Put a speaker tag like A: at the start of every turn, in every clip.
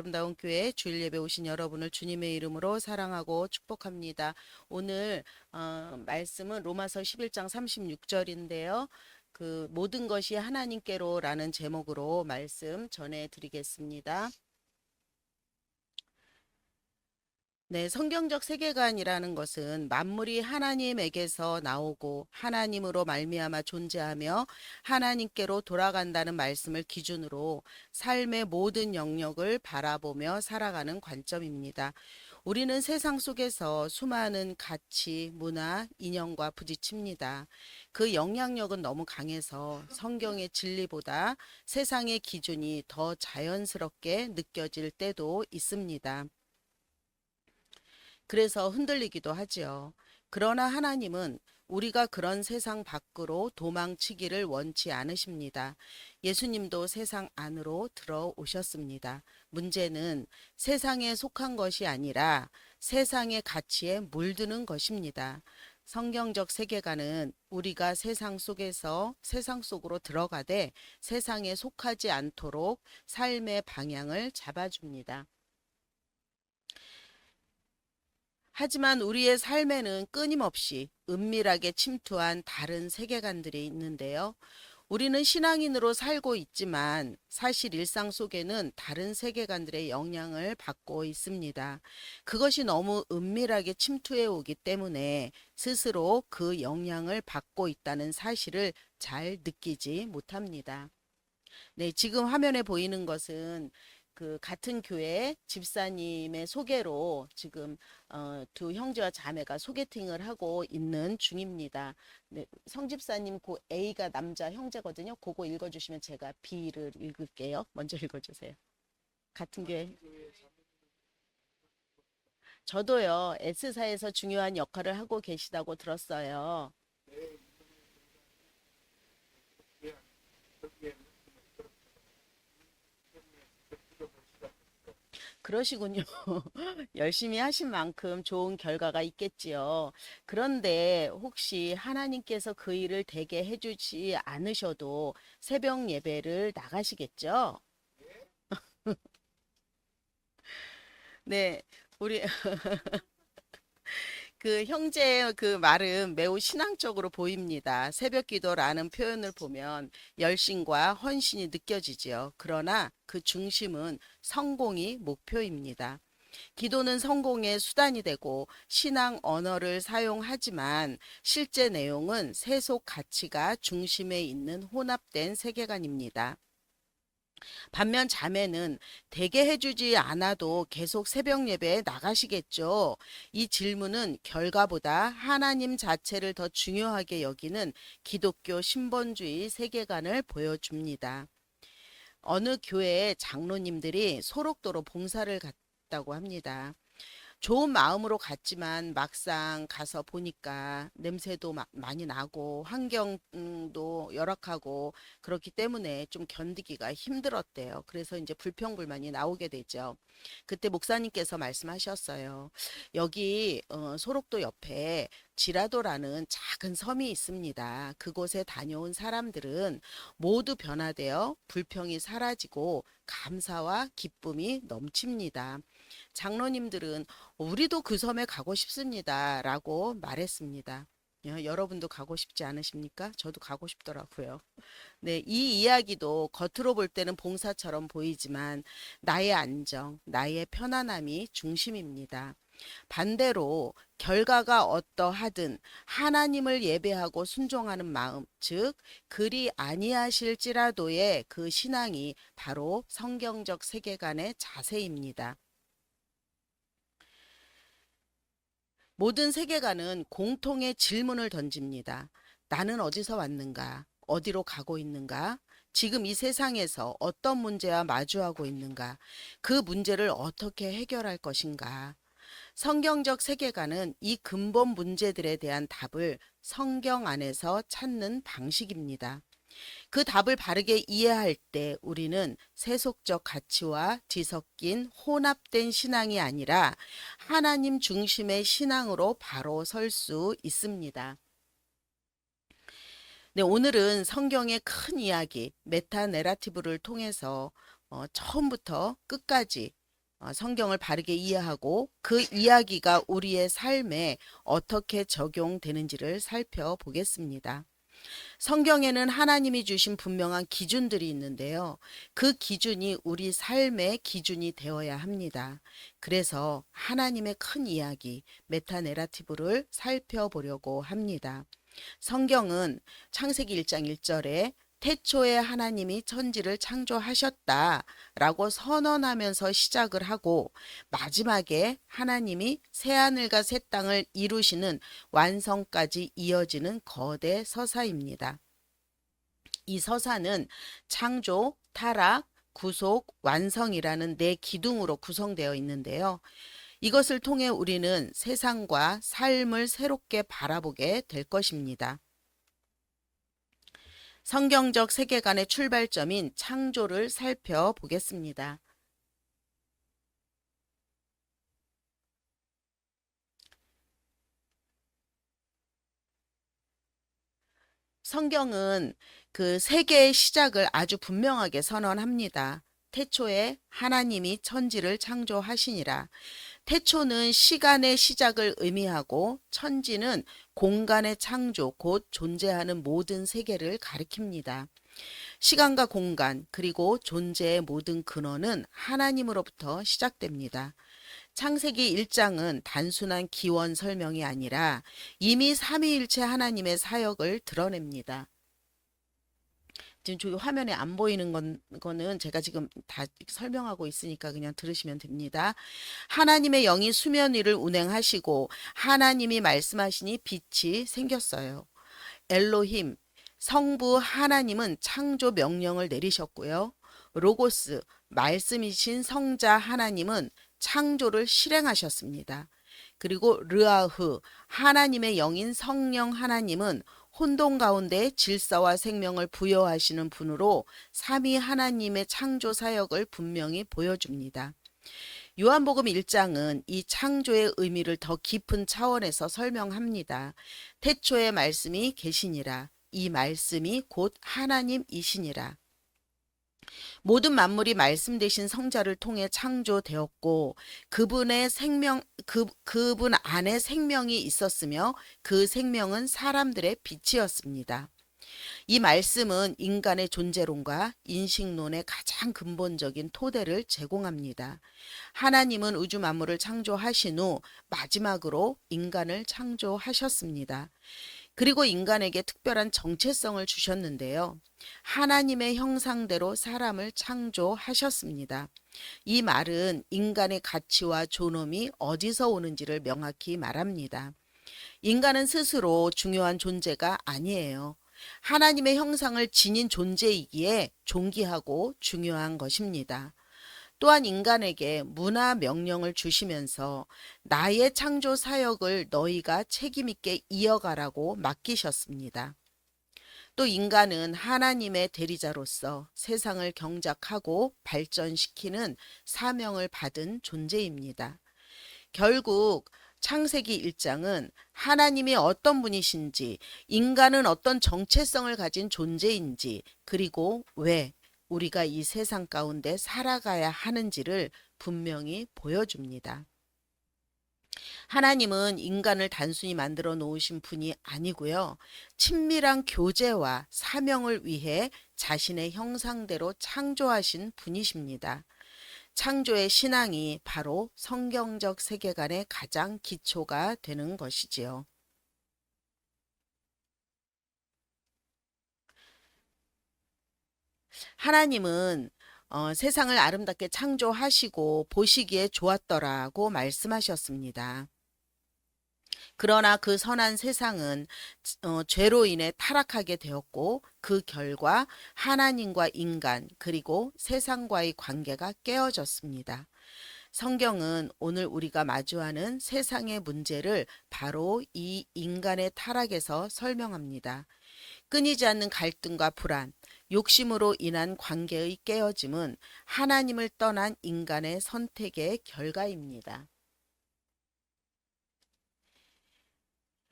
A: 아름다운 교회 주일 예배 오신 여러분을 주님의 이름으로 사랑하고 축복합니다. 오늘 말씀은 로마서 11장 36절인데요. 그 모든 것이 하나님께로라는 제목으로 말씀 전해 드리겠습니다. 네, 성경적 세계관이라는 것은 만물이 하나님에게서 나오고 하나님으로 말미암아 존재하며 하나님께로 돌아간다는 말씀을 기준으로 삶의 모든 영역을 바라보며 살아가는 관점입니다. 우리는 세상 속에서 수많은 가치, 문화, 인연과 부딪힙니다. 그 영향력은 너무 강해서 성경의 진리보다 세상의 기준이 더 자연스럽게 느껴질 때도 있습니다. 그래서 흔들리기도 하지요. 그러나 하나님은 우리가 그런 세상 밖으로 도망치기를 원치 않으십니다. 예수님도 세상 안으로 들어오셨습니다. 문제는 세상에 속한 것이 아니라 세상의 가치에 물드는 것입니다. 성경적 세계관은 우리가 세상 속에서 세상 속으로 들어가되 세상에 속하지 않도록 삶의 방향을 잡아줍니다. 하지만 우리의 삶에는 끊임없이 은밀하게 침투한 다른 세계관들이 있는데요. 우리는 신앙인으로 살고 있지만 사실 일상 속에는 다른 세계관들의 영향을 받고 있습니다. 그것이 너무 은밀하게 침투해 오기 때문에 스스로 그 영향을 받고 있다는 사실을 잘 느끼지 못합니다. 네, 지금 화면에 보이는 것은 그 같은 교회 집사님의 소개로 지금 두 형제와 자매가 소개팅을 하고 있는 중입니다. 네, 성집사님 그 A가 남자 형제거든요. 그거 읽어주시면 제가 B를 읽을게요. 먼저 읽어주세요. 같은 교회. 저도요, S사에서 중요한 역할을 하고 계시다고 들었어요. 그러시군요. 열심히 하신 만큼 좋은 결과가 있겠지요. 그런데 혹시 하나님께서 그 일을 되게 해주지 않으셔도 새벽 예배를 나가시겠죠? 네, 우리 그 형제의 그 말은 매우 신앙적으로 보입니다. 새벽 기도라는 표현을 보면 열심과 헌신이 느껴지지요. 그러나 그 중심은 성공이 목표입니다. 기도는 성공의 수단이 되고 신앙 언어를 사용하지만 실제 내용은 세속 가치가 중심에 있는 혼합된 세계관입니다. 반면 자매는 대개 해주지 않아도 계속 새벽 예배에 나가시겠죠. 이 질문은 결과보다 하나님 자체를 더 중요하게 여기는 기독교 신본주의 세계관을 보여줍니다. 어느 교회의 장로님들이 소록도로 봉사를 갔다고 합니다. 좋은 마음으로 갔지만 막상 가서 보니까 냄새도 많이 나고 환경도 열악하고 그렇기 때문에 좀 견디기가 힘들었대요. 그래서 이제 불평불만이 나오게 되죠. 그때 목사님께서 말씀하셨어요. 여기 소록도 옆에 지라도라는 작은 섬이 있습니다. 그곳에 다녀온 사람들은 모두 변화되어 불평이 사라지고 감사와 기쁨이 넘칩니다. 장로님들은 우리도 그 섬에 가고 싶습니다. 라고 말했습니다. 여러분도 가고 싶지 않으십니까? 저도 가고 싶더라고요. 네, 이 이야기도 겉으로 볼 때는 봉사처럼 보이지만 나의 안정, 나의 편안함이 중심입니다. 반대로 결과가 어떠하든 하나님을 예배하고 순종하는 마음, 즉 그리 아니하실지라도의 그 신앙이 바로 성경적 세계관의 자세입니다. 모든 세계관은 공통의 질문을 던집니다. 나는 어디서 왔는가? 어디로 가고 있는가? 지금 이 세상에서 어떤 문제와 마주하고 있는가? 그 문제를 어떻게 해결할 것인가? 성경적 세계관은 이 근본 문제들에 대한 답을 성경 안에서 찾는 방식입니다. 그 답을 바르게 이해할 때 우리는 세속적 가치와 뒤섞인 혼합된 신앙이 아니라 하나님 중심의 신앙으로 바로 설 수 있습니다. 네, 오늘은 성경의 큰 이야기, 메타 내러티브를 통해서 처음부터 끝까지 성경을 바르게 이해하고 그 이야기가 우리의 삶에 어떻게 적용되는지를 살펴보겠습니다. 성경에는 하나님이 주신 분명한 기준들이 있는데요. 그 기준이 우리 삶의 기준이 되어야 합니다. 그래서 하나님의 큰 이야기, 메타 내러티브를 살펴보려고 합니다. 성경은 창세기 1장 1절에 태초에 하나님이 천지를 창조하셨다라고 선언하면서 시작을 하고 마지막에 하나님이 새하늘과 새 땅을 이루시는 완성까지 이어지는 거대 서사입니다. 이 서사는 창조, 타락, 구속, 완성이라는 네 기둥으로 구성되어 있는데요. 이것을 통해 우리는 세상과 삶을 새롭게 바라보게 될 것입니다. 성경적 세계관의 출발점인 창조를 살펴보겠습니다. 성경은 그 세계의 시작을 아주 분명하게 선언합니다. 태초에 하나님이 천지를 창조하시니라. 태초는 시간의 시작을 의미하고 천지는 공간의 창조, 곧 존재하는 모든 세계를 가리킵니다. 시간과 공간 그리고 존재의 모든 근원은 하나님으로부터 시작됩니다. 창세기 1장은 단순한 기원 설명이 아니라 이미 삼위일체 하나님의 사역을 드러냅니다. 지금 저기 화면에 안 보이는 거는 제가 지금 다 설명하고 있으니까 그냥 들으시면 됩니다. 하나님의 영이 수면 위를 운행하시고 하나님이 말씀하시니 빛이 생겼어요. 엘로힘, 성부 하나님은 창조 명령을 내리셨고요. 로고스, 말씀이신 성자 하나님은 창조를 실행하셨습니다. 그리고 르아흐, 하나님의 영인 성령 하나님은 혼돈 가운데 질서와 생명을 부여하시는 분으로 삼위 하나님의 창조 사역을 분명히 보여줍니다. 요한복음 1장은 이 창조의 의미를 더 깊은 차원에서 설명합니다. 태초에 말씀이 계시니라. 이 말씀이 곧 하나님이시니라. 모든 만물이 말씀 되신 성자를 통해 창조되었고 그분의 그분 안에 생명이 있었으며 그 생명은 사람들의 빛이었습니다. 이 말씀은 인간의 존재론과 인식론의 가장 근본적인 토대를 제공합니다. 하나님은 우주 만물을 창조하신 후 마지막으로 인간을 창조하셨습니다. 그리고 인간에게 특별한 정체성을 주셨는데요. 하나님의 형상대로 사람을 창조하셨습니다. 이 말은 인간의 가치와 존엄이 어디서 오는지를 명확히 말합니다. 인간은 스스로 중요한 존재가 아니에요. 하나님의 형상을 지닌 존재이기에 존귀하고 중요한 것입니다. 또한 인간에게 문화 명령을 주시면서 나의 창조 사역을 너희가 책임있게 이어가라고 맡기셨습니다. 또 인간은 하나님의 대리자로서 세상을 경작하고 발전시키는 사명을 받은 존재입니다. 결국 창세기 1장은 하나님이 어떤 분이신지, 인간은 어떤 정체성을 가진 존재인지, 그리고 왜 우리가 이 세상 가운데 살아가야 하는지를 분명히 보여줍니다. 하나님은 인간을 단순히 만들어 놓으신 분이 아니고요. 친밀한 교제와 사명을 위해 자신의 형상대로 창조하신 분이십니다. 창조의 신앙이 바로 성경적 세계관의 가장 기초가 되는 것이지요. 하나님은 세상을 아름답게 창조하시고 보시기에 좋았더라고 말씀하셨습니다. 그러나 그 선한 세상은 죄로 인해 타락하게 되었고 그 결과 하나님과 인간 그리고 세상과의 관계가 깨어졌습니다. 성경은 오늘 우리가 마주하는 세상의 문제를 바로 이 인간의 타락에서 설명합니다. 끊이지 않는 갈등과 불안, 욕심으로 인한 관계의 깨어짐은 하나님을 떠난 인간의 선택의 결과입니다.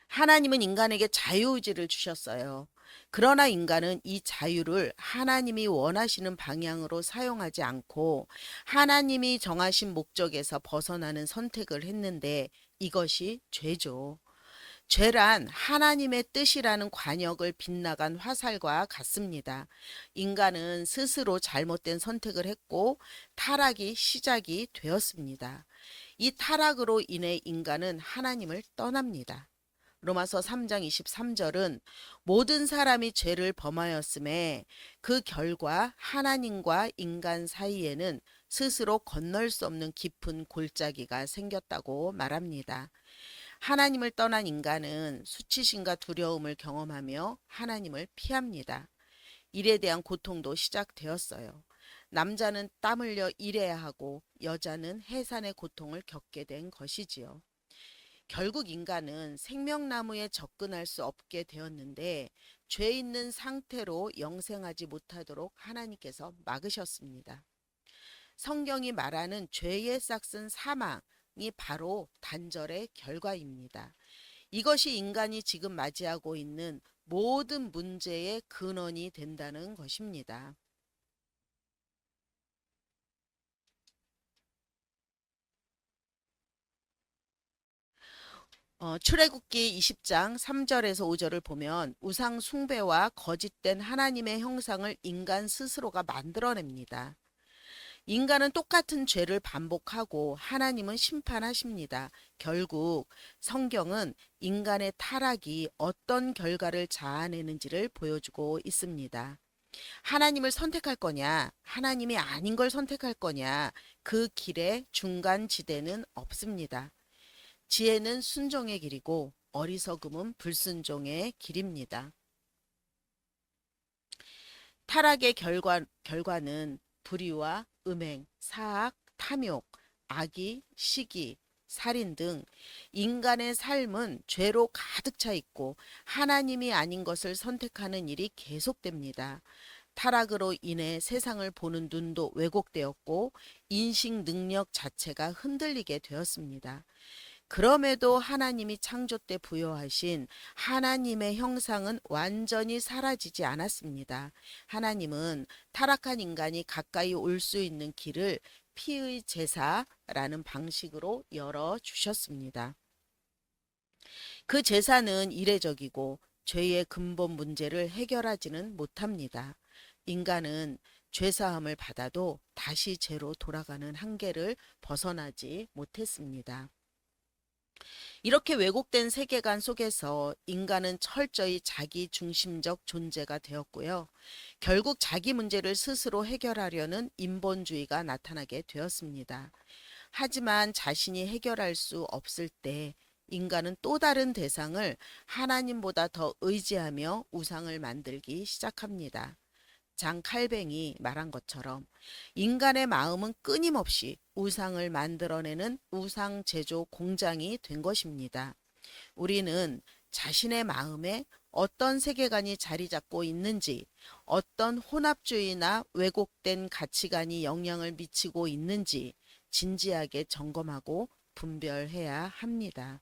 A: 하나님은 인간에게 자유의지를 주셨어요. 그러나 인간은 이 자유를 하나님이 원하시는 방향으로 사용하지 않고 하나님이 정하신 목적에서 벗어나는 선택을 했는데 이것이 죄죠. 죄란 하나님의 뜻이라는 관역을 빗나간 화살과 같습니다. 인간은 스스로 잘못된 선택을 했고 타락이 시작이 되었습니다. 이 타락으로 인해 인간은 하나님을 떠납니다. 로마서 3장 23절은 모든 사람이 죄를 범하였음에 그 결과 하나님과 인간 사이에는 스스로 건널 수 없는 깊은 골짜기가 생겼다고 말합니다. 하나님을 떠난 인간은 수치심과 두려움을 경험하며 하나님을 피합니다. 일에 대한 고통도 시작되었어요. 남자는 땀 흘려 일해야 하고 여자는 해산의 고통을 겪게 된 것이지요. 결국 인간은 생명나무에 접근할 수 없게 되었는데 죄 있는 상태로 영생하지 못하도록 하나님께서 막으셨습니다. 성경이 말하는 죄의 싹슨 사망이 바로 단절의 결과입니다. 이것이 인간이 지금 맞이하고 있는 모든 문제의 근원이 된다는 것입니다. 출애굽기 20장 3절에서 5절을 보면 우상 숭배와 거짓된 하나님의 형상을 인간 스스로가 만들어냅니다. 인간은 똑같은 죄를 반복하고 하나님은 심판하십니다. 결국 성경은 인간의 타락이 어떤 결과를 자아내는지를 보여주고 있습니다. 하나님을 선택할 거냐, 하나님이 아닌 걸 선택할 거냐, 그 길에 중간 지대는 없습니다. 지혜는 순종의 길이고 어리석음은 불순종의 길입니다. 타락의 결과는 불의와 음행, 사악, 탐욕, 악의, 시기, 살인 등 인간의 삶은 죄로 가득 차 있고 하나님이 아닌 것을 선택하는 일이 계속됩니다. 타락으로 인해 세상을 보는 눈도 왜곡되었고 인식 능력 자체가 흔들리게 되었습니다. 그럼에도 하나님이 창조 때 부여하신 하나님의 형상은 완전히 사라지지 않았습니다. 하나님은 타락한 인간이 가까이 올 수 있는 길을 피의 제사라는 방식으로 열어 주셨습니다. 그 제사는 이례적이고 죄의 근본 문제를 해결하지는 못합니다. 인간은 죄사함을 받아도 다시 죄로 돌아가는 한계를 벗어나지 못했습니다. 이렇게 왜곡된 세계관 속에서 인간은 철저히 자기 중심적 존재가 되었고요. 결국 자기 문제를 스스로 해결하려는 인본주의가 나타나게 되었습니다. 하지만 자신이 해결할 수 없을 때 인간은 또 다른 대상을 하나님보다 더 의지하며 우상을 만들기 시작합니다. 장 칼뱅이 말한 것처럼 인간의 마음은 끊임없이 우상을 만들어내는 우상 제조 공장이 된 것입니다. 우리는 자신의 마음에 어떤 세계관이 자리 잡고 있는지, 어떤 혼합주의나 왜곡된 가치관이 영향을 미치고 있는지 진지하게 점검하고 분별해야 합니다.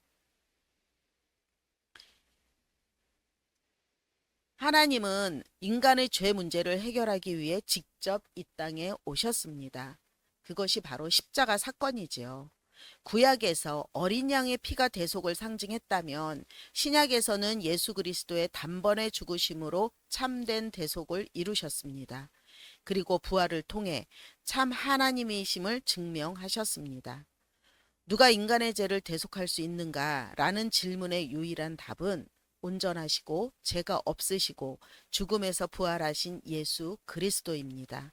A: 하나님은 인간의 죄 문제를 해결하기 위해 직접 이 땅에 오셨습니다. 그것이 바로 십자가 사건이지요. 구약에서 어린 양의 피가 대속을 상징했다면 신약에서는 예수 그리스도의 단번에 죽으심으로 참된 대속을 이루셨습니다. 그리고 부활을 통해 참 하나님이심을 증명하셨습니다. 누가 인간의 죄를 대속할 수 있는가라는 질문의 유일한 답은 온전하시고 죄가 없으시고 죽음에서 부활하신 예수 그리스도입니다.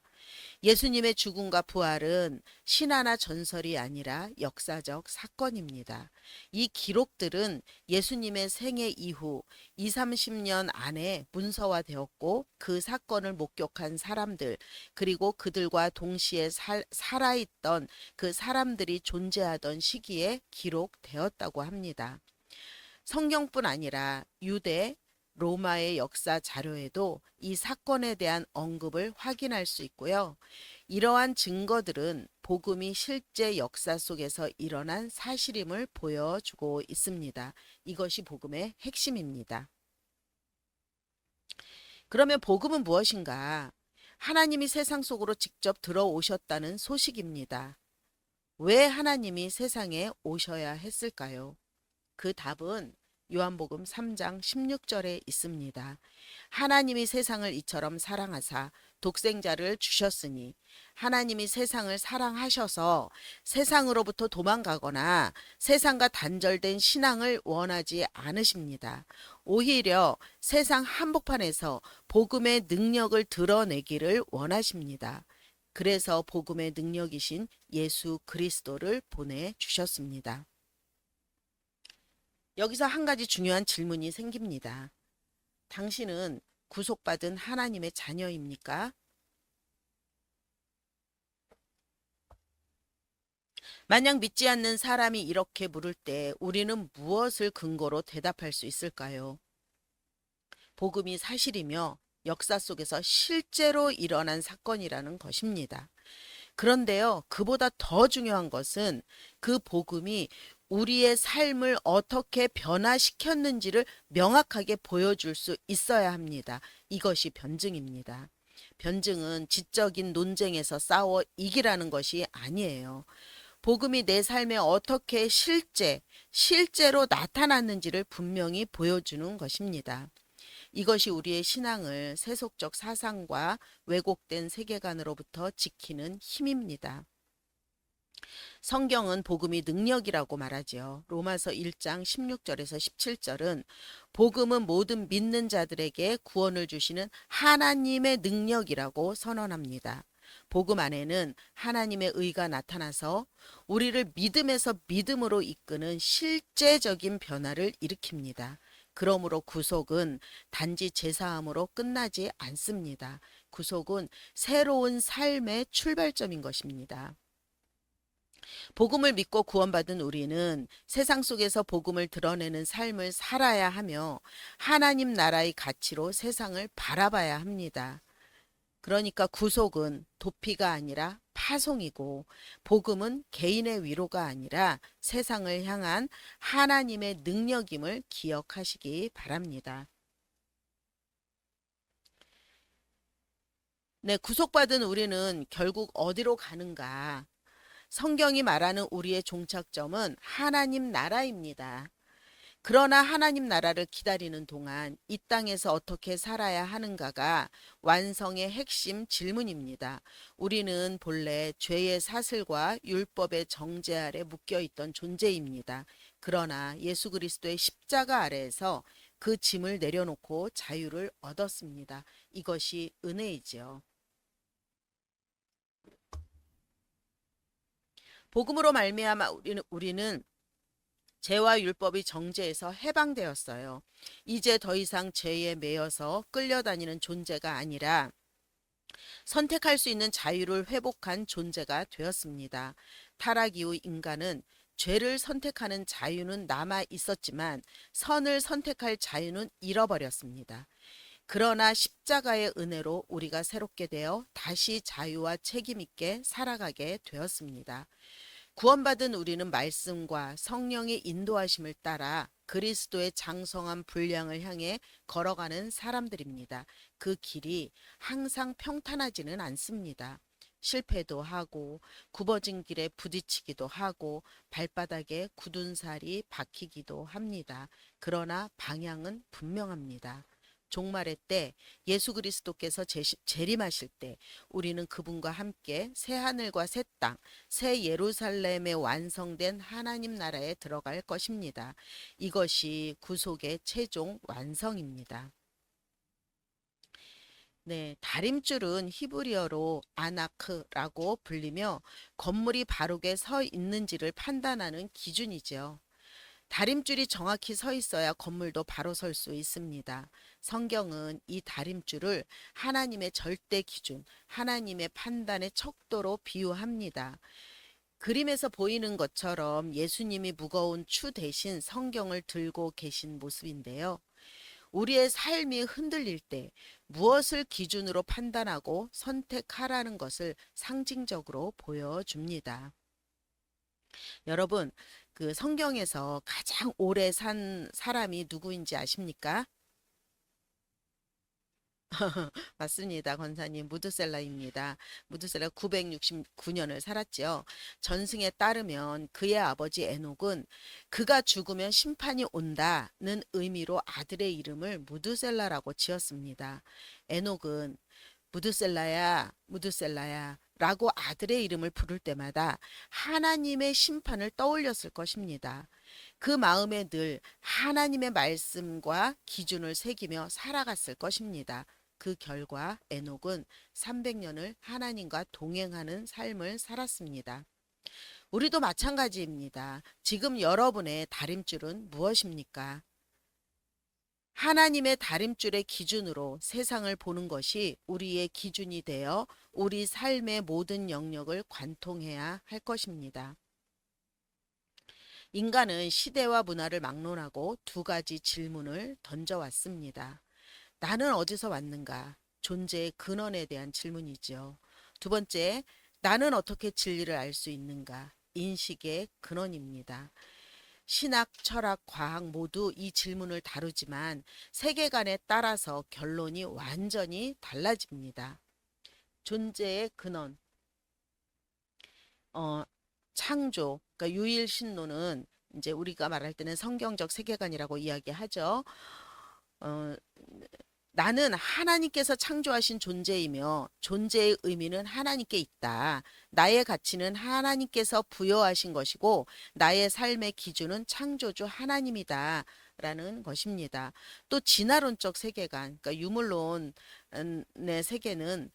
A: 예수님의 죽음과 부활은 신화나 전설이 아니라 역사적 사건입니다. 이 기록들은 예수님의 생애 이후 2, 30년 안에 문서화되었고 그 사건을 목격한 사람들 그리고 그들과 동시에 살아있던 그 사람들이 존재하던 시기에 기록되었다고 합니다. 성경뿐 아니라 유대, 로마의 역사 자료에도 이 사건에 대한 언급을 확인할 수 있고요. 이러한 증거들은 복음이 실제 역사 속에서 일어난 사실임을 보여주고 있습니다. 이것이 복음의 핵심입니다. 그러면 복음은 무엇인가? 하나님이 세상 속으로 직접 들어오셨다는 소식입니다. 왜 하나님이 세상에 오셔야 했을까요? 그 답은 요한복음 3장 16절에 있습니다. 하나님이 세상을 이처럼 사랑하사 독생자를 주셨으니 하나님이 세상을 사랑하셔서 세상으로부터 도망가거나 세상과 단절된 신앙을 원하지 않으십니다. 오히려 세상 한복판에서 복음의 능력을 드러내기를 원하십니다. 그래서 복음의 능력이신 예수 그리스도를 보내주셨습니다. 여기서 한 가지 중요한 질문이 생깁니다. 당신은 구속받은 하나님의 자녀입니까? 만약 믿지 않는 사람이 이렇게 물을 때 우리는 무엇을 근거로 대답할 수 있을까요? 복음이 사실이며 역사 속에서 실제로 일어난 사건이라는 것입니다. 그런데요, 그보다 더 중요한 것은 그 복음이 우리의 삶을 어떻게 변화시켰는지를 명확하게 보여줄 수 있어야 합니다. 이것이 변증입니다. 변증은 지적인 논쟁에서 싸워 이기라는 것이 아니에요. 복음이 내 삶에 어떻게 실제로 나타났는지를 분명히 보여주는 것입니다. 이것이 우리의 신앙을 세속적 사상과 왜곡된 세계관으로부터 지키는 힘입니다. 성경은 복음이 능력이라고 말하지요. 로마서 1장 16절에서 17절은 복음은 모든 믿는 자들에게 구원을 주시는 하나님의 능력이라고 선언합니다. 복음 안에는 하나님의 의가 나타나서 우리를 믿음에서 믿음으로 이끄는 실제적인 변화를 일으킵니다. 그러므로 구속은 단지 제사함으로 끝나지 않습니다. 구속은 새로운 삶의 출발점인 것입니다. 복음을 믿고 구원받은 우리는 세상 속에서 복음을 드러내는 삶을 살아야 하며 하나님 나라의 가치로 세상을 바라봐야 합니다. 그러니까 구속은 도피가 아니라 파송이고 복음은 개인의 위로가 아니라 세상을 향한 하나님의 능력임을 기억하시기 바랍니다. 네, 구속받은 우리는 결국 어디로 가는가? 성경이 말하는 우리의 종착점은 하나님 나라입니다. 그러나 하나님 나라를 기다리는 동안 이 땅에서 어떻게 살아야 하는가가 완성의 핵심 질문입니다. 우리는 본래 죄의 사슬과 율법의 정죄 아래 묶여 있던 존재입니다. 그러나 예수 그리스도의 십자가 아래에서 그 짐을 내려놓고 자유를 얻었습니다. 이것이 은혜이지요. 복음으로 말미암아 우리는 죄와 율법의 정죄에서 해방되었어요. 이제 더 이상 죄에 매여서 끌려다니는 존재가 아니라 선택할 수 있는 자유를 회복한 존재가 되었습니다. 타락 이후 인간은 죄를 선택하는 자유는 남아 있었지만 선을 선택할 자유는 잃어버렸습니다. 그러나 십자가의 은혜로 우리가 새롭게 되어 다시 자유와 책임 있게 살아가게 되었습니다. 구원받은 우리는 말씀과 성령의 인도하심을 따라 그리스도의 장성한 분량을 향해 걸어가는 사람들입니다. 그 길이 항상 평탄하지는 않습니다. 실패도 하고 굽어진 길에 부딪히기도 하고 발바닥에 굳은 살이 박히기도 합니다. 그러나 방향은 분명합니다. 종말의 때 예수 그리스도께서 재림하실 때 우리는 그분과 함께 새 하늘과 새 땅, 새 예루살렘에 완성된 하나님 나라에 들어갈 것입니다. 이것이 구속의 최종 완성입니다. 네, 다림줄은 히브리어로 아나크라고 불리며 건물이 바르게 서 있는지를 판단하는 기준이죠. 다림줄이 정확히 서 있어야 건물도 바로 설 수 있습니다. 성경은 이 다림줄을 하나님의 절대 기준, 하나님의 판단의 척도로 비유합니다. 그림에서 보이는 것처럼 예수님이 무거운 추 대신 성경을 들고 계신 모습인데요. 우리의 삶이 흔들릴 때 무엇을 기준으로 판단하고 선택하라는 것을 상징적으로 보여줍니다. 여러분, 그 성경에서 가장 오래 산 사람이 누구인지 아십니까? 맞습니다. 권사님. 무드셀라입니다. 무드셀라 969년을 살았지요. 전승에 따르면 그의 아버지 에녹은 그가 죽으면 심판이 온다는 의미로 아들의 이름을 무드셀라라고 지었습니다. 에녹은 무드셀라야, 무드셀라야 라고 아들의 이름을 부를 때마다 하나님의 심판을 떠올렸을 것입니다. 그 마음에 늘 하나님의 말씀과 기준을 새기며 살아갔을 것입니다. 그 결과 에녹은 300년을 하나님과 동행하는 삶을 살았습니다. 우리도 마찬가지입니다. 지금 여러분의 다림줄은 무엇입니까? 하나님의 다림줄의 기준으로 세상을 보는 것이 우리의 기준이 되어 우리 삶의 모든 영역을 관통해야 할 것입니다. 인간은 시대와 문화를 막론하고 두 가지 질문을 던져왔습니다. 나는 어디서 왔는가? 존재의 근원에 대한 질문이죠. 두 번째, 나는 어떻게 진리를 알 수 있는가? 인식의 근원입니다. 신학, 철학, 과학 모두 이 질문을 다루지만 세계관에 따라서 결론이 완전히 달라집니다. 존재의 근원, 어, 창조, 그러니까 유일신론은 이제 우리가 말할 때는 성경적 세계관이라고 이야기하죠. 어, 나는 하나님께서 창조하신 존재이며 존재의 의미는 하나님께 있다. 나의 가치는 하나님께서 부여하신 것이고 나의 삶의 기준은 창조주 하나님이다. 라는 것입니다. 또 진화론적 세계관, 그러니까 유물론의 세계는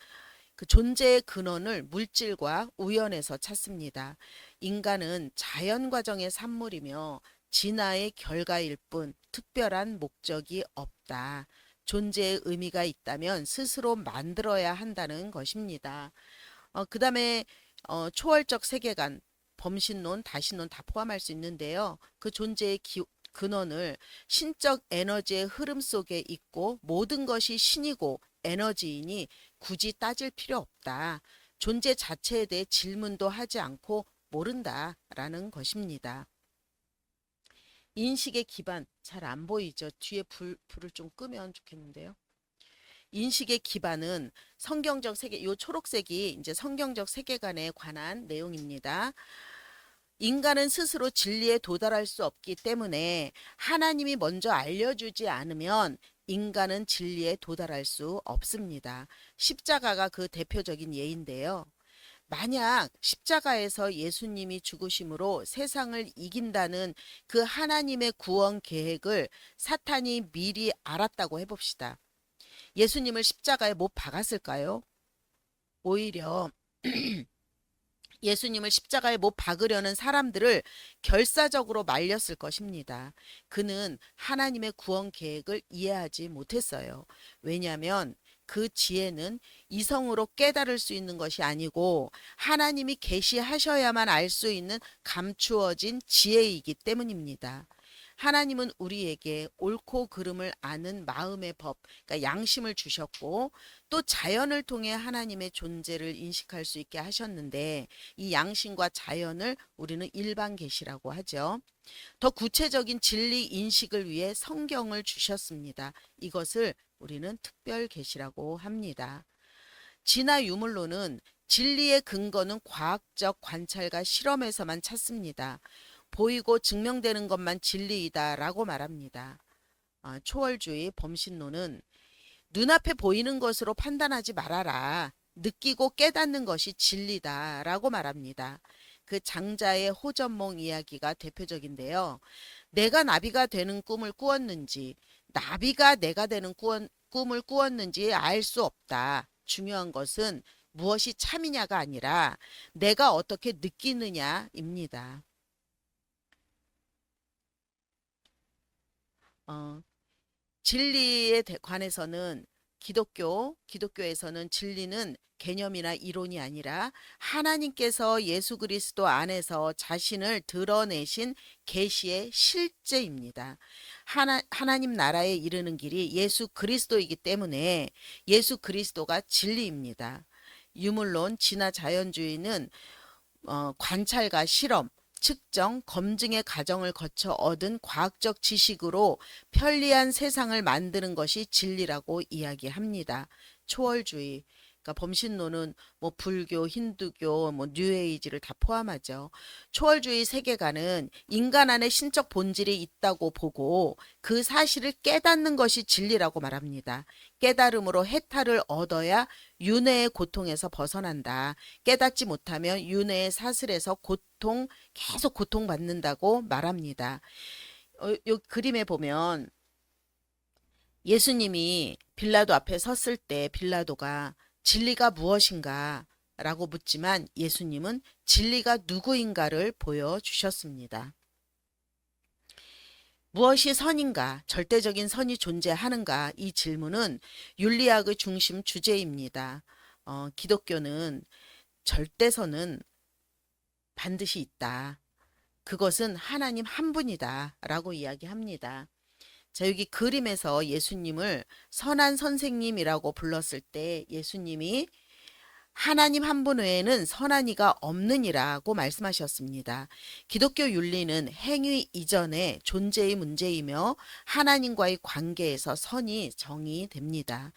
A: 그 존재의 근원을 물질과 우연에서 찾습니다. 인간은 자연 과정의 산물이며 진화의 결과일 뿐 특별한 목적이 없다. 존재의 의미가 있다면 스스로 만들어야 한다는 것입니다. 그 다음에 초월적 세계관, 범신론, 다신론 다 포함할 수 있는데요. 그 존재의 근원을 신적 에너지의 흐름 속에 있고 모든 것이 신이고 에너지이니 굳이 따질 필요 없다. 존재 자체에 대해 질문도 하지 않고 모른다라는 것입니다. 인식의 기반 잘 안 보이죠? 뒤에 불을 좀 끄면 좋겠는데요. 인식의 기반은 성경적 세계, 요 초록색이 이제 성경적 세계관에 관한 내용입니다. 인간은 스스로 진리에 도달할 수 없기 때문에 하나님이 먼저 알려주지 않으면 인간은 진리에 도달할 수 없습니다. 십자가가 그 대표적인 예인데요. 만약 십자가에서 예수님이 죽으심으로 세상을 이긴다는 그 하나님의 구원 계획을 사탄이 미리 알았다고 해봅시다. 예수님을 십자가에 못 박았을까요? 오히려 예수님을 십자가에 못 박으려는 사람들을 결사적으로 말렸을 것입니다. 그는 하나님의 구원 계획을 이해하지 못했어요. 왜냐하면 그 지혜는 이성으로 깨달을 수 있는 것이 아니고 하나님이 계시하셔야만 알 수 있는 감추어진 지혜이기 때문입니다. 하나님은 우리에게 옳고 그름을 아는 마음의 법, 그러니까 양심을 주셨고 또 자연을 통해 하나님의 존재를 인식할 수 있게 하셨는데 이 양심과 자연을 우리는 일반 계시라고 하죠. 더 구체적인 진리 인식을 위해 성경을 주셨습니다. 이것을 우리는 특별 계시라고 합니다. 진화 유물론은 진리의 근거는 과학적 관찰과 실험에서만 찾습니다. 보이고 증명되는 것만 진리이다라고 말합니다. 초월주의 범신론은 눈앞에 보이는 것으로 판단하지 말아라. 느끼고 깨닫는 것이 진리다라고 말합니다. 그 장자의 호전몽 이야기가 대표적인데요. 내가 나비가 되는 꿈을 꾸었는지 나비가 내가 되는 꿈을 꾸었는지 알 수 없다. 중요한 것은 무엇이 참이냐가 아니라 내가 어떻게 느끼느냐입니다. 어, 진리에 관해서는 기독교에서는 진리는 개념이나 이론이 아니라 하나님께서 예수 그리스도 안에서 자신을 드러내신 계시의 실제입니다. 하나님 나라에 이르는 길이 예수 그리스도이기 때문에 예수 그리스도가 진리입니다. 유물론 진화 자연주의는 관찰과 실험, 측정, 검증의 과정을 거쳐 얻은 과학적 지식으로 편리한 세상을 만드는 것이 진리라고 이야기합니다. 초월주의. 그러니까 범신론은 뭐 불교, 힌두교, 뭐 뉴에이지를 다 포함하죠. 초월주의 세계관은 인간 안에 신적 본질이 있다고 보고 그 사실을 깨닫는 것이 진리라고 말합니다. 깨달음으로 해탈을 얻어야 윤회의 고통에서 벗어난다. 깨닫지 못하면 윤회의 사슬에서 계속 고통받는다고 말합니다. 요 그림에 보면 예수님이 빌라도 앞에 섰을 때 빌라도가 진리가 무엇인가 라고 묻지만 예수님은 진리가 누구인가를 보여주셨습니다. 무엇이 선인가, 절대적인 선이 존재하는가, 이 질문은 윤리학의 중심 주제입니다. 기독교는 절대선은 반드시 있다. 그것은 하나님 한 분이다 라고 이야기합니다. 자, 여기 그림에서 예수님을 선한 선생님이라고 불렀을 때 예수님이 하나님 한 분 외에는 선한 이가 없느니라고 말씀하셨습니다. 기독교 윤리는 행위 이전의 존재의 문제이며 하나님과의 관계에서 선이 정의됩니다.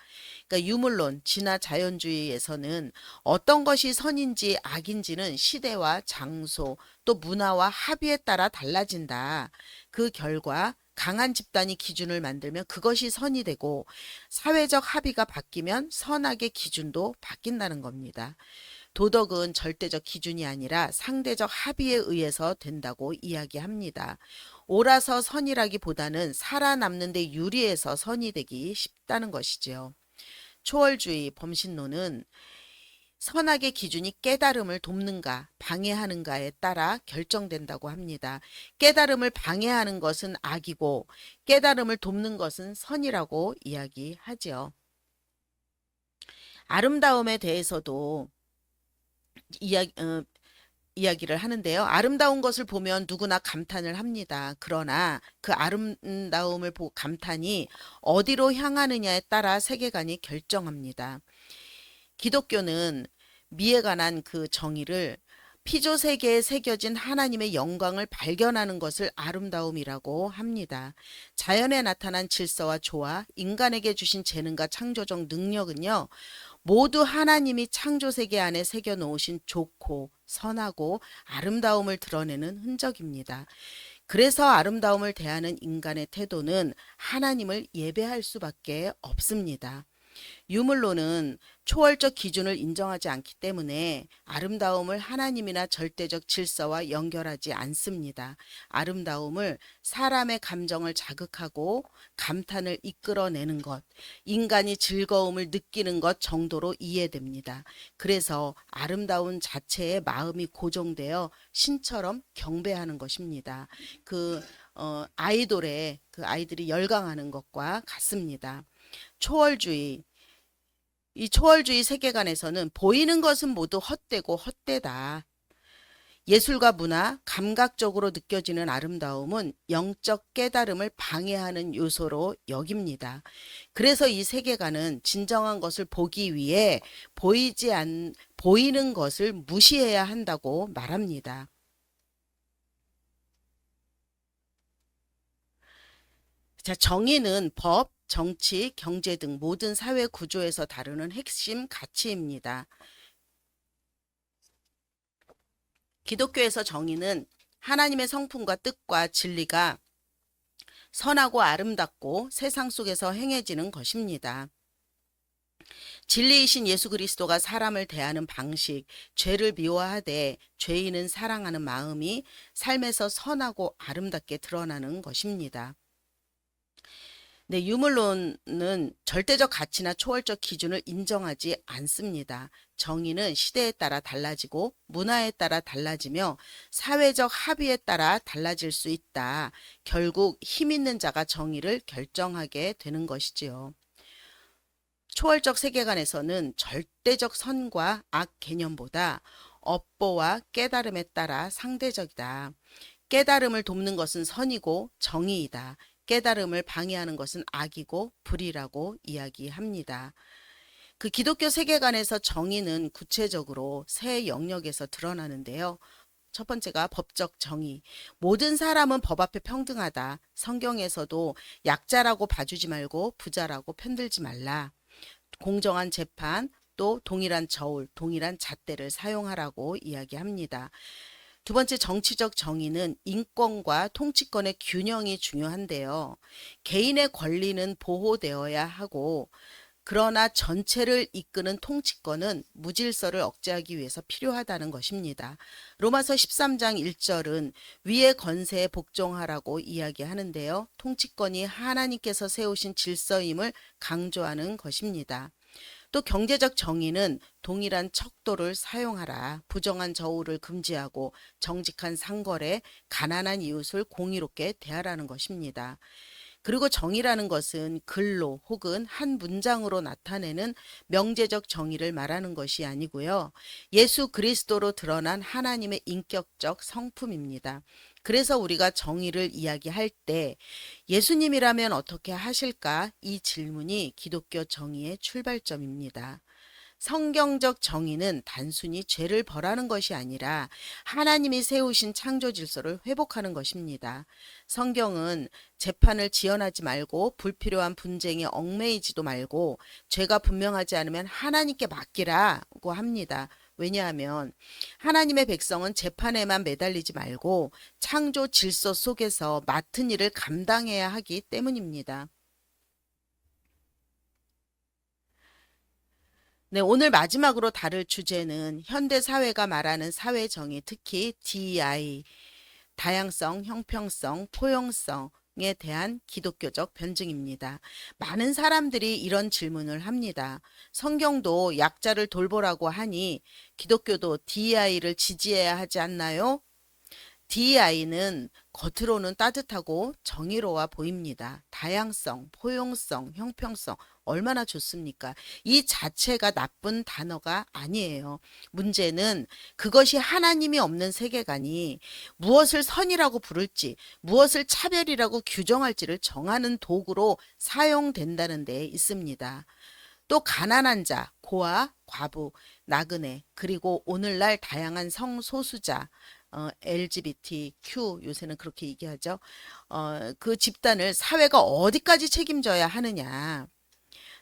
A: 그러니까 유물론, 진화 자연주의에서는 어떤 것이 선인지 악인지는 시대와 장소 또 문화와 합의에 따라 달라진다. 그 결과 강한 집단이 기준을 만들면 그것이 선이 되고 사회적 합의가 바뀌면 선악의 기준도 바뀐다는 겁니다. 도덕은 절대적 기준이 아니라 상대적 합의에 의해서 된다고 이야기합니다. 옳아서 선이라기보다는 살아남는 데 유리해서 선이 되기 쉽다는 것이지요. 초월주의 범신론은 선악의 기준이 깨달음을 돕는가 방해하는가에 따라 결정된다고 합니다. 깨달음을 방해하는 것은 악이고 깨달음을 돕는 것은 선이라고 이야기하죠. 아름다움에 대해서도 이야기를 하는데요. 아름다운 것을 보면 누구나 감탄을 합니다. 그러나 그 아름다움을 보고 감탄이 어디로 향하느냐에 따라 세계관이 결정합니다. 기독교는 미에 관한 그 정의를 피조 세계에 새겨진 하나님의 영광을 발견하는 것을 아름다움이라고 합니다. 자연에 나타난 질서와 조화, 인간에게 주신 재능과 창조적 능력은요, 모두 하나님이 창조 세계 안에 새겨 놓으신 좋고 선하고 아름다움을 드러내는 흔적입니다. 그래서 아름다움을 대하는 인간의 태도는 하나님을 예배할 수밖에 없습니다. 유물론은 초월적 기준을 인정하지 않기 때문에 아름다움을 하나님이나 절대적 질서와 연결하지 않습니다. 아름다움을 사람의 감정을 자극하고 감탄을 이끌어내는 것, 인간이 즐거움을 느끼는 것 정도로 이해됩니다. 그래서 아름다운 자체에 마음이 고정되어 신처럼 경배하는 것입니다. 아이돌의 그 아이들이 열광하는 것과 같습니다. 초월주의, 이 초월주의 세계관에서는 보이는 것은 모두 헛되고 헛되다. 예술과 문화, 감각적으로 느껴지는 아름다움은 영적 깨달음을 방해하는 요소로 여깁니다. 그래서 이 세계관은 진정한 것을 보기 위해 보이는 것을 무시해야 한다고 말합니다. 자, 정의는 법, 정치, 경제 등 모든 사회 구조에서 다루는 핵심 가치입니다. 기독교에서 정의는 하나님의 성품과 뜻과 진리가 선하고 아름답고 세상 속에서 행해지는 것입니다. 진리이신 예수 그리스도가 사람을 대하는 방식, 죄를 미워하되 죄인은 사랑하는 마음이 삶에서 선하고 아름답게 드러나는 것입니다. 네, 유물론은 절대적 가치나 초월적 기준을 인정하지 않습니다. 정의는 시대에 따라 달라지고 문화에 따라 달라지며 사회적 합의에 따라 달라질 수 있다. 결국 힘 있는 자가 정의를 결정하게 되는 것이지요. 초월적 세계관에서는 절대적 선과 악 개념보다 업보와 깨달음에 따라 상대적이다. 깨달음을 돕는 것은 선이고 정의이다. 깨달음을 방해하는 것은 악이고 불이라고 이야기합니다. 그 기독교 세계관에서 정의는 구체적으로 세 영역에서 드러나는데요. 첫 번째가 법적 정의. 모든 사람은 법 앞에 평등하다. 성경에서도 약자라고 봐주지 말고 부자라고 편들지 말라. 공정한 재판, 또 동일한 저울, 동일한 잣대를 사용하라고 이야기합니다. 두 번째 정치적 정의는 인권과 통치권의 균형이 중요한데요. 개인의 권리는 보호되어야 하고 그러나 전체를 이끄는 통치권은 무질서를 억제하기 위해서 필요하다는 것입니다. 로마서 13장 1절은 위의 권세에 복종하라고 이야기하는데요. 통치권이 하나님께서 세우신 질서임을 강조하는 것입니다. 또 경제적 정의는 동일한 척도를 사용하라. 부정한 저울을 금지하고 정직한 상거래, 가난한 이웃을 공의롭게 대하라는 것입니다. 그리고 정의라는 것은 글로 혹은 한 문장으로 나타내는 명제적 정의를 말하는 것이 아니고요. 예수 그리스도로 드러난 하나님의 인격적 성품입니다. 그래서 우리가 정의를 이야기할 때 예수님이라면 어떻게 하실까? 이 질문이 기독교 정의의 출발점입니다. 성경적 정의는 단순히 죄를 벌하는 것이 아니라 하나님이 세우신 창조 질서를 회복하는 것입니다. 성경은 재판을 지연하지 말고 불필요한 분쟁에 얽매이지도 말고 죄가 분명하지 않으면 하나님께 맡기라고 합니다. 왜냐하면 하나님의 백성은 재판에만 매달리지 말고 창조 질서 속에서 맡은 일을 감당해야 하기 때문입니다. 네, 오늘 마지막으로 다룰 주제는 현대 사회가 말하는 사회 정의, 특히 DEI, 다양성, 형평성, 포용성에 대한 기독교적 변증입니다. 많은 사람들이 이런 질문을 합니다. 성경도 약자를 돌보라고 하니 기독교도 DEI를 지지해야 하지 않나요? DEI는 겉으로는 따뜻하고 정의로워 보입니다. 다양성, 포용성, 형평성 얼마나 좋습니까? 이 자체가 나쁜 단어가 아니에요. 문제는 그것이 하나님이 없는 세계관이 무엇을 선이라고 부를지, 무엇을 차별이라고 규정할지를 정하는 도구로 사용된다는 데 있습니다. 또 가난한 자, 고아, 과부, 나그네, 그리고 오늘날 다양한 성소수자, LGBTQ 요새는 그렇게 얘기하죠. 그 집단을 사회가 어디까지 책임져야 하느냐.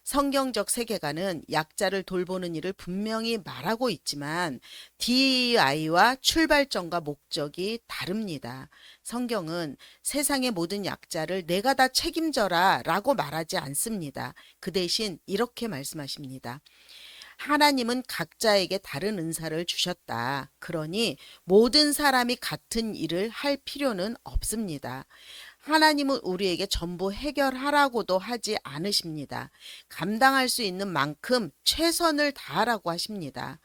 A: 성경적 세계관은 약자를 돌보는 일을 분명히 말하고 있지만 DEI와 출발점과 목적이 다릅니다. 성경은 세상의 모든 약자를 내가 다 책임져라 라고 말하지 않습니다. 그 대신 이렇게 말씀하십니다. 하나님은 각자에게 다른 은사를 주셨다. 그러니 모든 사람이 같은 일을 할 필요는 없습니다. 하나님은 우리에게 전부 해결하라고도 하지 않으십니다. 감당할 수 있는 만큼 최선을 다하라고 하십니다.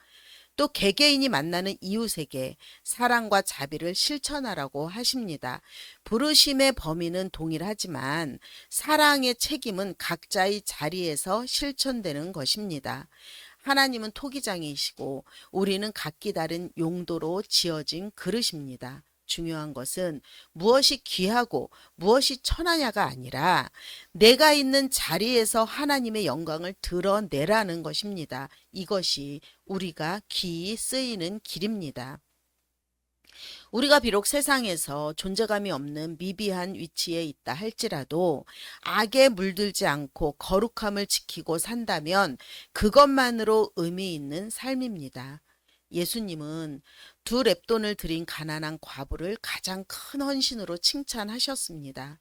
A: 또 개개인이 만나는 이웃에게 사랑과 자비를 실천하라고 하십니다. 부르심의 범위는 동일하지만 사랑의 책임은 각자의 자리에서 실천되는 것입니다. 하나님은 토기장이시고 우리는 각기 다른 용도로 지어진 그릇입니다. 중요한 것은 무엇이 귀하고 무엇이 천하냐가 아니라 내가 있는 자리에서 하나님의 영광을 드러내라는 것입니다. 이것이 우리가 귀히 쓰이는 길입니다. 우리가 비록 세상에서 존재감이 없는 미비한 위치에 있다 할지라도 악에 물들지 않고 거룩함을 지키고 산다면 그것만으로 의미 있는 삶입니다. 예수님은 2 렙돈을 드린 가난한 과부를 가장 큰 헌신으로 칭찬하셨습니다.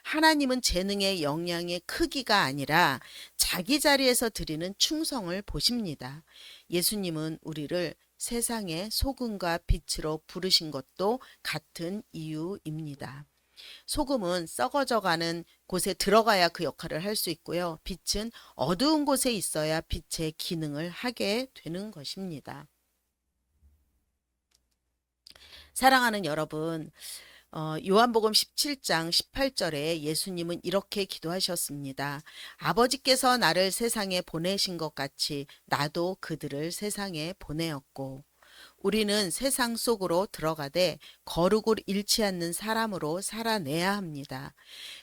A: 하나님은 재능의 영향의 크기가 아니라 자기 자리에서 드리는 충성을 보십니다. 예수님은 우리를 세상의 소금과 빛으로 부르신 것도 같은 이유입니다. 소금은 썩어져가는 곳에 들어가야 그 역할을 할 수 있고요. 빛은 어두운 곳에 있어야 빛의 기능을 하게 되는 것입니다. 사랑하는 여러분, 요한복음 17장 18절에 예수님은 이렇게 기도하셨습니다. 아버지께서 나를 세상에 보내신 것 같이 나도 그들을 세상에 보내었고 우리는 세상 속으로 들어가되 거룩을 잃지 않는 사람으로 살아내야 합니다.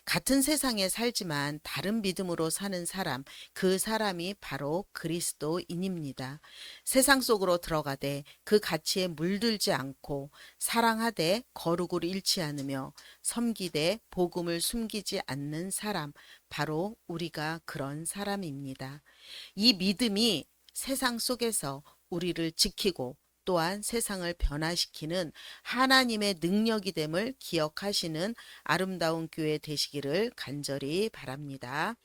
A: 같은 세상에 살지만 다른 믿음으로 사는 사람, 그 사람이 바로 그리스도인입니다. 세상 속으로 들어가되 그 가치에 물들지 않고 사랑하되 거룩을 잃지 않으며 섬기되 복음을 숨기지 않는 사람, 바로 우리가 그런 사람입니다. 이 믿음이 세상 속에서 우리를 지키고 또한 세상을 변화시키는 하나님의 능력이 됨을 기억하시는 아름다운 교회 되시기를 간절히 바랍니다.